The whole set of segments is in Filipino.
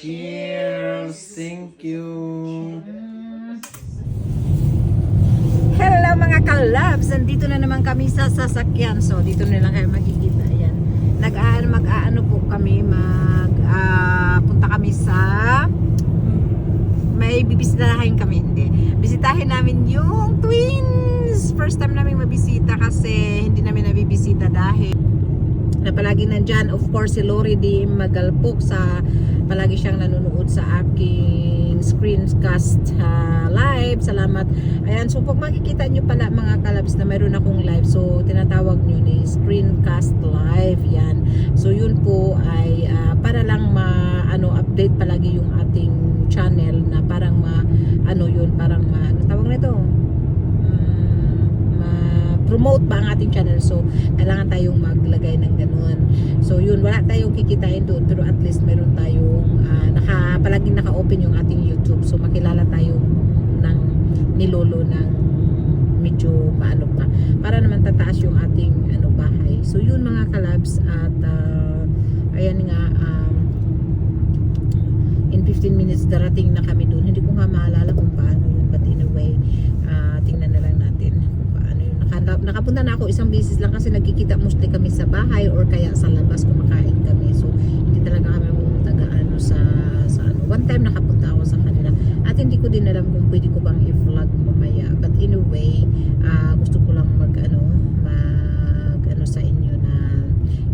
Cheers! Thank you! Hello mga kalabs! Nandito na naman kami sa sasakyan. So dito na lang kayo makikita. Ayan. Mag-aano po kami. Punta kami sa may bibisitahin kami. Hindi. Bisitahin namin yung twins. First time namin mabisita kasi hindi namin nabibisita dahil na palagi nandyan. Of course si Lori di Magalpok sa palagi siyang nanonood sa aking screencast live. Salamat. Ayan, so pag makikita nyo pala mga kalabs na mayroon akong live, so tinatawag nyo ni screencast live. Yan. So yun po ay para lang update palagi yung ating channel na parang ano tawag nito? Promote ba ang ating channel, so kailangan tayong maglagay ng ganun. So yun, wala tayong kikitain doon pero at least meron tayong palaging naka-open yung ating YouTube, so makilala tayo ng nilolo ng medyo maano pa para naman tataas yung ating bahay. So yun mga kalabs, at ayan nga, in 15 minutes darating na kami doon. Hindi ko nga maalala kung paano yun, but anyway, tingnan na lang natin kung paano yun. Nakapunta na ako isang beses lang kasi nagkikita mostly kami sa bahay or kaya sa labas kumakain kami. So hindi talaga kami pumunta gaano sa ano. One time nakapunta ako sa kanila at hindi ko din alam kung pwede ko bang i-vlog mamaya. But anyway, gusto ko lang mag sa inyo na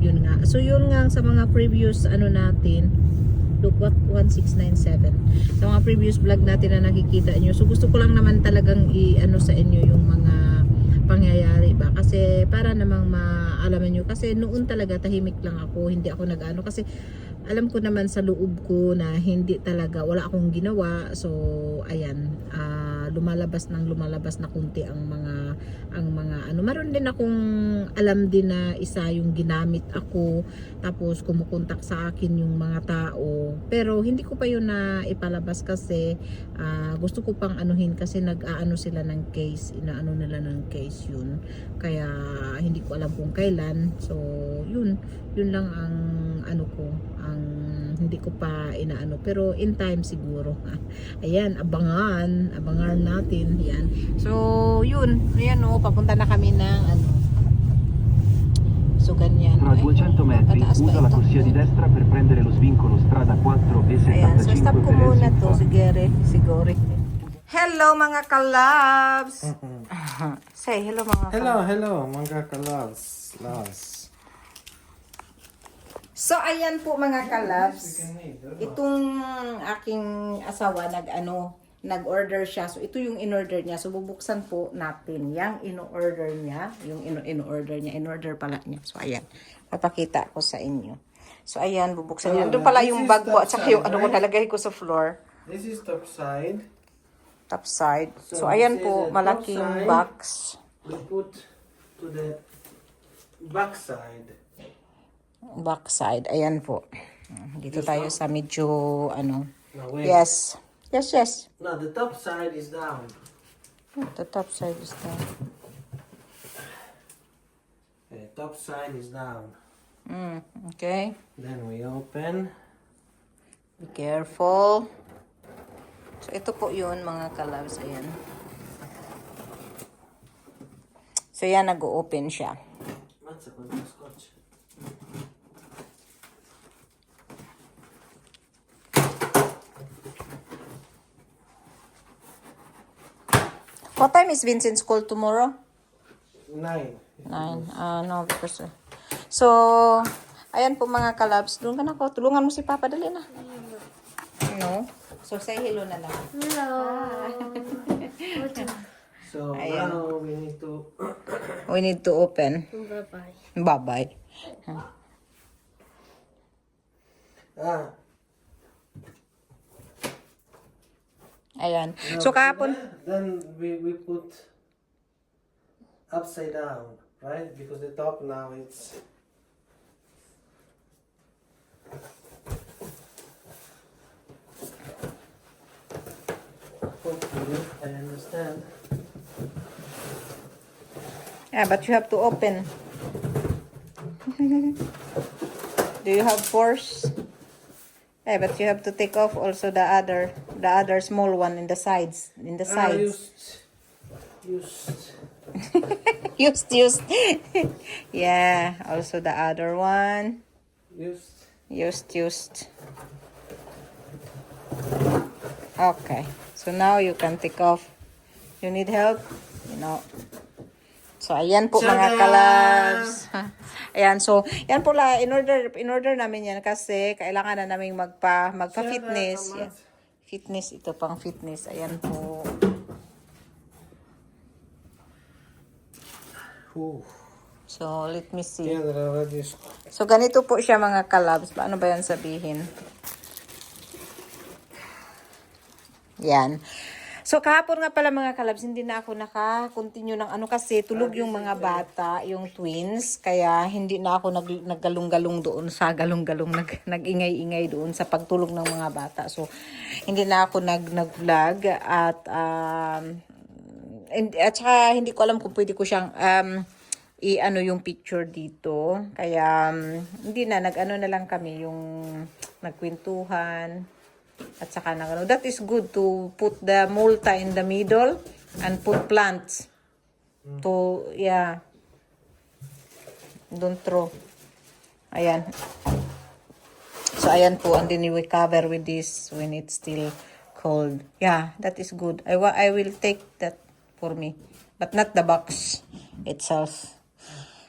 yun nga. So yun nga sa mga previous natin. Look what 1697. Sa mga previous vlog natin na nakikita nyo. So gusto ko lang naman talagang sa inyo yung mga pangyayari ba, kasi para namang maalaman nyo, kasi noon talaga tahimik lang ako, hindi ako nag-ano, kasi alam ko naman sa loob ko na hindi talaga, wala akong ginawa. So ayan, lumalabas na kunti ang mga meron din akong alam din na isa yung ginamit ako, tapos kumukontak sa akin yung mga tao, pero hindi ko pa yun na ipalabas kasi gusto ko pang anuhin, kasi nag-aano sila ng case, inaano nila ng case yun, kaya hindi ko alam kung kailan. So yun lang ang ang hindi ko pa inaano, pero in time siguro. Ayan, abangan natin yan. So yun, ayan papunta na kami ng so ganyan. Tra 200 metri, usa la corsia di destra per prendere lo svincolo strada 4 e 75 ayan, so stop ko per muna to, Helsinki. siguro. Hello mga kalabs. Say hello mga kalabs. Hello mga kalabs. So ayan po mga kalabs, itong aking asawa nag-order siya. So ito yung in-order niya. So bubuksan po natin yung in-order niya, in-order pala niya. So ayan, papakita ko sa inyo. So ayan, bubuksan niya. Doon pala yung bag ko at saka yung ko nalagay ko sa floor. This is top side. Top side. So So ayan this is po, the malaking top side. box. We put to the back side. Backside. Ayan po. Dito tayo sa medyo No, wait. Yes. No, the top side is down. The top side is down. Okay, top side is down. Okay. Then we open. Be careful. So ito po yun mga kalabs. Ayan. So yan, nag-open siya. What's up, scotch? What time is Vincent's school tomorrow? 9. 9. No, because... So, ayan po mga kalabs. Doon ka na ko. Tulungan mo si Papa. Dali na. No? So, say hello na lang. Hello. So Ayan. now we need to We need to open. Bye-bye. Bye-bye. Ayan. So, kahapon... Then we put upside down, right? Because the top now it's hopefully I understand. Yeah, but you have to open. Do you have force? Eh, but you have to take off also the other small one in the sides. In the sides. Used. Used. Yeah, also the other one. Used. Okay. So now you can take off. You need help? So, ayan po mga Tada! kalabs. Ayan, so, yan po la, in order namin yan kasi kailangan na namin magpa-fitness. Tada, Yan. Fitness, ito pang fitness. Ayan po. So, let me see. Yeah, they're already. So, ganito po siya mga kalabs. Paano ba yan sabihin? Yan. So, kahapon nga pala mga kalabs, hindi na ako naka-continue ng kasi tulog yung mga bata, yung twins. Kaya hindi na ako naggalong-galong doon sa galong-galong, nag-ingay-ingay doon sa pagtulog ng mga bata. So, hindi na ako nag-vlog at saka hindi ko alam kung pwede ko siyang yung picture dito. Kaya hindi na, na lang kami yung nagkwentuhan. At saka that is good to put the multa in the middle and put plants to, yeah, don't throw. Ayan. So, ayan po, and then we cover with this when it's still cold. Yeah, that is good. I will take that for me, but not the box itself.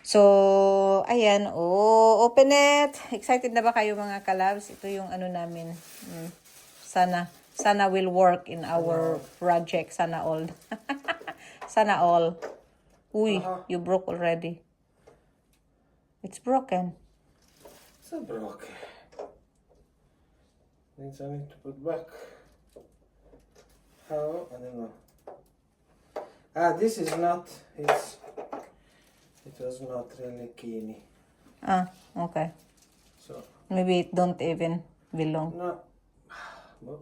So, ayan. Oh, open it. Excited na ba kayo mga kalabs? Ito yung namin. Sana will work in our project. Sana all. Sana all. Uy, you broke already. It's broken. It's not broken. Needs I need to put back. How? I don't know. This is not. It was not really keen. Okay. So. Maybe it don't even belong. No. No.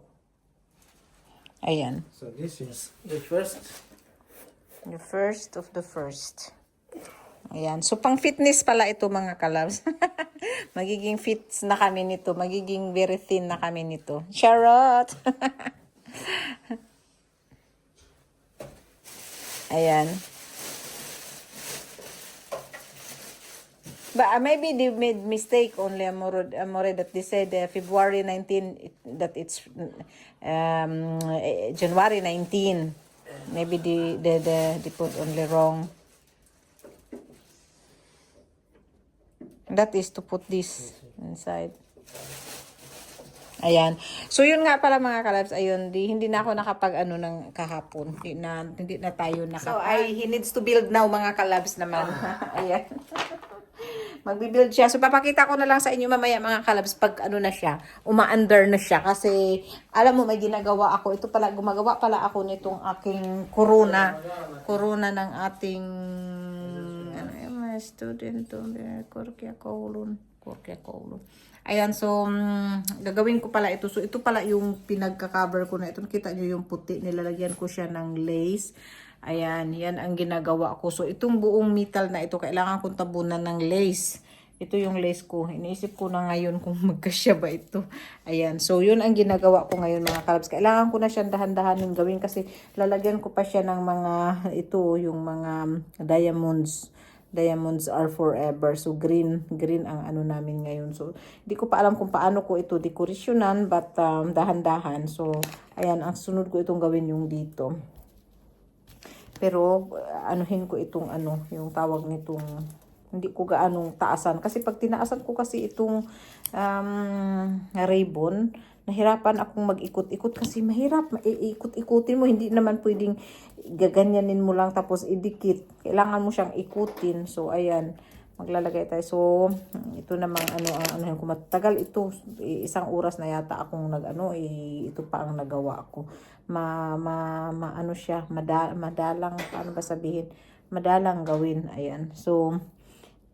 Ayan. So this is the first. The first of the first. Ayan. So, pang fitness pala ito mga kalabs. Magiging fits na kami nito. Magiging very thin na kami nito. Charot! Ayan. But maybe they made mistake only Amore that they said February 19 that it's January 19. Maybe they put only wrong. That is to put this inside. Ayan. So yun nga pala mga kalabs, ayun, hindi na ako nakapag ng kahapon. Hindi na tayo nakapag. So he needs to build now mga kalabs naman. Ayan. Magbi-build siya. So, papakita ko na lang sa inyo mamaya mga kalabs pag na siya, uma-under na siya. Kasi, alam mo, may ginagawa ako. Ito pala, gumagawa pala ako nitong aking corona. Corona ng ating, student, Korkia Kowloon. Ayan, so, gagawin ko pala ito. So, ito pala yung pinagka-cover ko na ito. Kita nyo yung puti. Nilalagyan ko siya ng lace. Ayan, yan ang ginagawa ko. So, itong buong metal na ito, kailangan kong tabunan ng lace. Ito yung lace ko. Iniisip ko na ngayon kung magkasya ba ito. Ayan, so yun ang ginagawa ko ngayon mga kalabs. Kailangan ko na siyang dahan-dahanin gawin kasi lalagyan ko pa siya ng mga, yung mga diamonds. Diamonds are forever. So, green ang namin ngayon. So, hindi ko pa alam kung paano ko ito dekorasyonan, but dahan-dahan. So, ayan, ang sunod ko itong gawin yung dito. Pero, anuhin ko itong yung tawag nitong, hindi ko gaanong taasan. Kasi pag tinaasan ko kasi itong ribbon, nahirapan akong mag-ikot-ikot kasi mahirap. Ikot-ikutin mo, hindi naman pwedeng gaganyanin mo lang tapos idikit. Kailangan mo siyang ikutin. So, ayan, maglalagay tayo. So, ito namang kung matagal ito, 1 oras na yata akong ito pa ang nagawa ko. Siya, madalang, paano ba sabihin? Madalang gawin, ayan. So,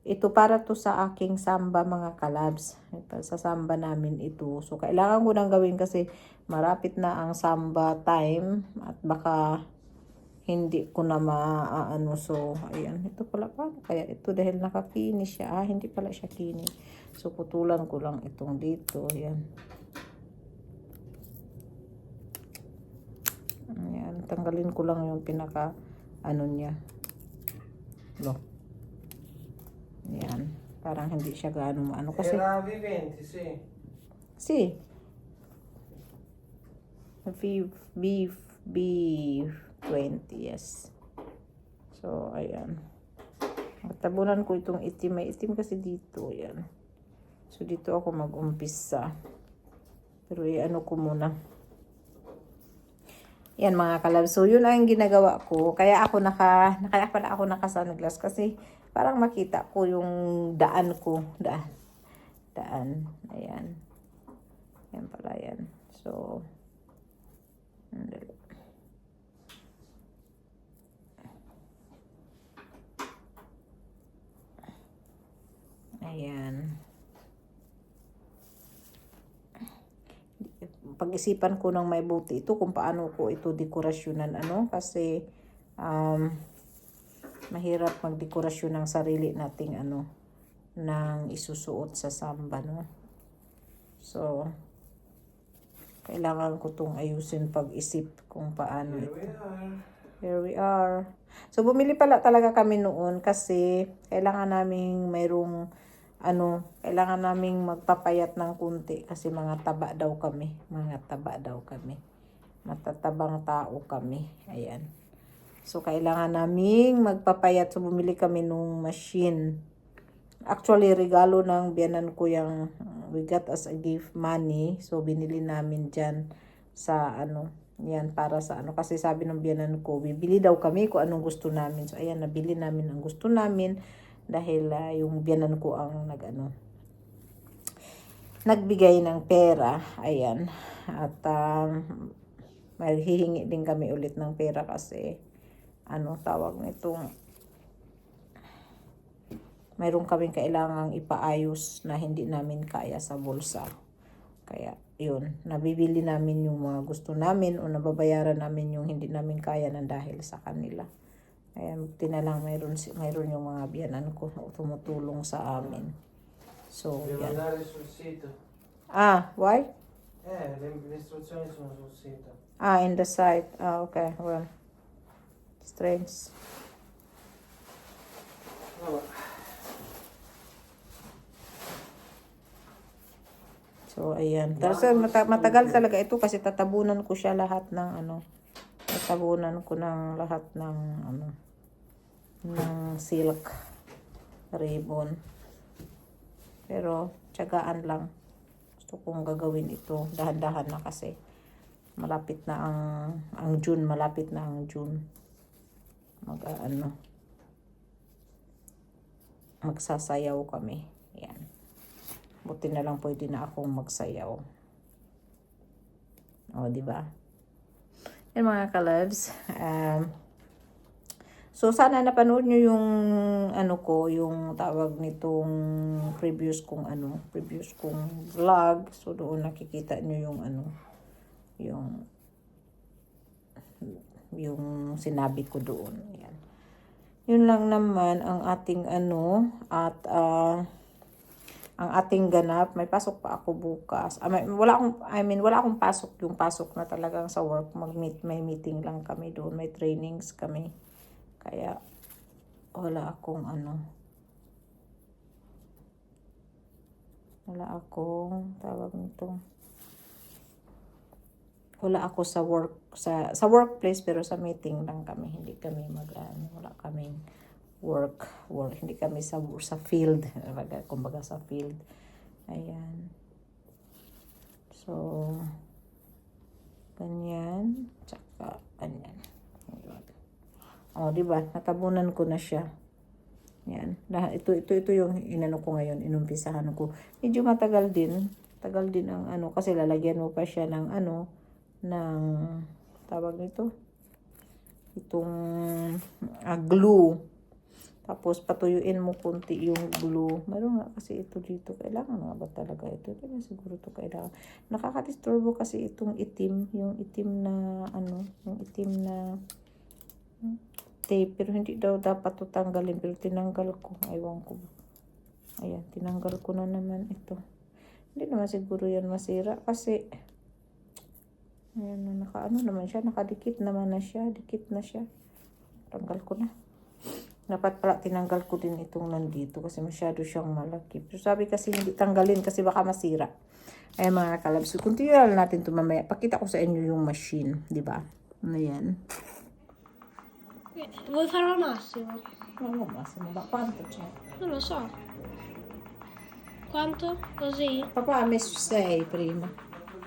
ito para to sa aking samba mga kalabs. Sa samba namin ito. So, kailangan ko nang gawin kasi marapit na ang samba time at baka hindi ko na maaano. So, ayan. Ito pala pa. Kaya ito dahil nakafinish siya. Hindi pala siya kinis. So, putulan ko lang itong dito. Ayan. Tatanggalin ko lang yung pinaka ano niya. No. Yan. Parang hindi siya gaano maano kasi. Era V20, sì. Si. B20, yes. So, ayan. Tabunan ko itong itim. May itim kasi dito. Yan. So, dito ako mag-umpisa. Pero ano ko muna. Yan mga kalab. So, yun ang ginagawa ko. Kaya pala ako naka-sunglass kasi parang makita ko yung daan ko. Daan. Ayan. Yan pala yan. So, ayan. Pag-isipan ko ng may buti ito kung paano ko ito dekorasyonan kasi mahirap magdekorasyon ng sarili nating ng isusuot sa samba, no? So, kailangan ko tong ayusin pag-isip kung paano Here ito. we are. Here we are. So, bumili pala talaga kami noon kasi kailangan naming kailangan naming magpapayat ng kunti kasi mga taba daw kami. Matatabang tao kami. Ayan. So, kailangan naming magpapayat. So, bumili kami nung machine. Actually, regalo ng biyanan ko yung we got as a gift money. So, binili namin dyan sa yan para sa kasi sabi ng biyanan ko, bibili daw kami kung anong gusto namin. So, ayan, nabili namin ang gusto namin dahil yung biyanan ko ang nagbigay ng pera. Ayan. At maghihingi din kami ulit ng pera kasi tawag nitong mayroon kaming kailangang ipaayos na hindi namin kaya sa bulsa. Kaya, yun. Nabibili namin yung mga gusto namin o nababayaran namin yung hindi namin kaya na dahil sa kanila. Kaya, tinalang mayroon yung mga biyanan ko na tumutulong sa amin. So, Devo yan. andare sul sito. Why? Le istruzioni sono sul sito. In the site. Okay. Well, strange. Vabbè. So, ayan. Tapos, matagal talaga ito kasi tatabunan ko siya lahat ng tatabunan ko ng lahat ng ng silk ribbon. Pero, tiyagaan lang. Gusto kong gagawin ito. Dahan-dahan na kasi. Malapit na ang June. Malapit na ang June. Magsasayaw kami. Yan. Buti na lang pwede na akong magsayaw. Di ba? Yan mga kalabs. So, sana napanood nyo yung yung tawag nitong previous kong vlog. So, doon nakikita nyo yung sinabi ko doon. Yan. Yun lang naman ang ating at ang ating ganap. May pasok pa ako bukas. Wala akong pasok. Yung pasok na talagang sa work. May meeting lang kami doon. May trainings kami. Kaya, wala akong tawag nito. Wala ako sa work, sa workplace, pero sa meeting lang kami. Hindi kami wala kaming work. Hindi kami sa field. Kumbaga sa field. Ayan. So, ganyan. Tsaka, ganyan. Diba? Natabunan ko na siya. Yan. Ito yung inano ko ngayon. Inumpisahan ko. Medyo matagal din. Tagal din ang kasi lalagyan mo pa siya ng ng tawag nito. Itong glue. Tapos, patuyuin mo kunti yung glue. Meron nga kasi ito dito. Kailangan nga ba talaga ito? Ito siguro ito kailangan. Nakakadisturbo kasi itong itim. Yung itim na, yung itim na tape. Pero hindi daw dapat ito tanggalin. Pero tinanggal ko. Aywan ko. Ayan, tinanggal ko na naman ito. Hindi naman siguro yan masira. Kasi, Ayan, ano naman siya, nakadikit naman na siya, dikit na siya. Tanggal ko na. Dapat pala tinanggal ko din itong nandito kasi masyado siyang malaki. Pero sabi kasi hindi tanggalin kasi baka masira. Ayan mga kalabs, so continue natin ito mamaya. Pakita ko sa inyo yung machine, di ba? Ayan. Vuoi farlo al massimo? Ano massimo? Ma quanto c'è? Non lo so. Quanto? Così? Papà ha messo 6 prima.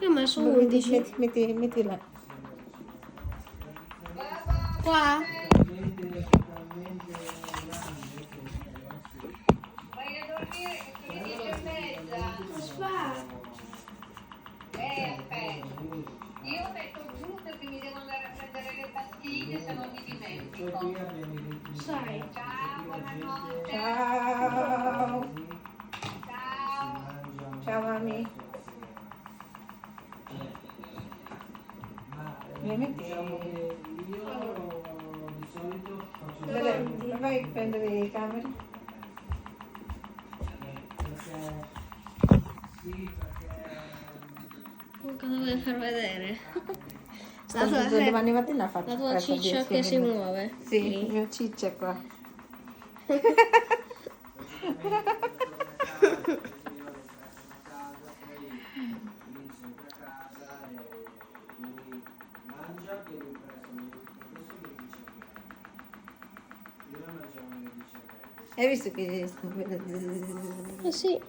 Io ho messo 11. Metti là. Qua? Io metto giù perché mi devo andare a prendere le pastiglie, se no mi dimentico. Sai. Ciao, buonanotte. Ciao. Ciao. Ciao mami. Le metti? Dove vai a prendere le camere? Cosa vuoi far vedere? Domani mattina faccio La tua presto ciccia 10 che si minuti. muove. Sì, il mio ciccia è qua. Hai visto che... Eh sì.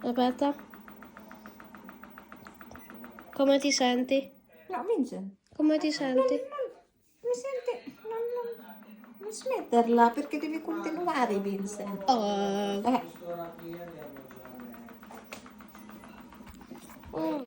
Aspetta. Come ti senti? No, Vincent. Come ti senti? Mi senti... Non smetterla perché devi continuare, Vincent. Oh. Eh. Oh.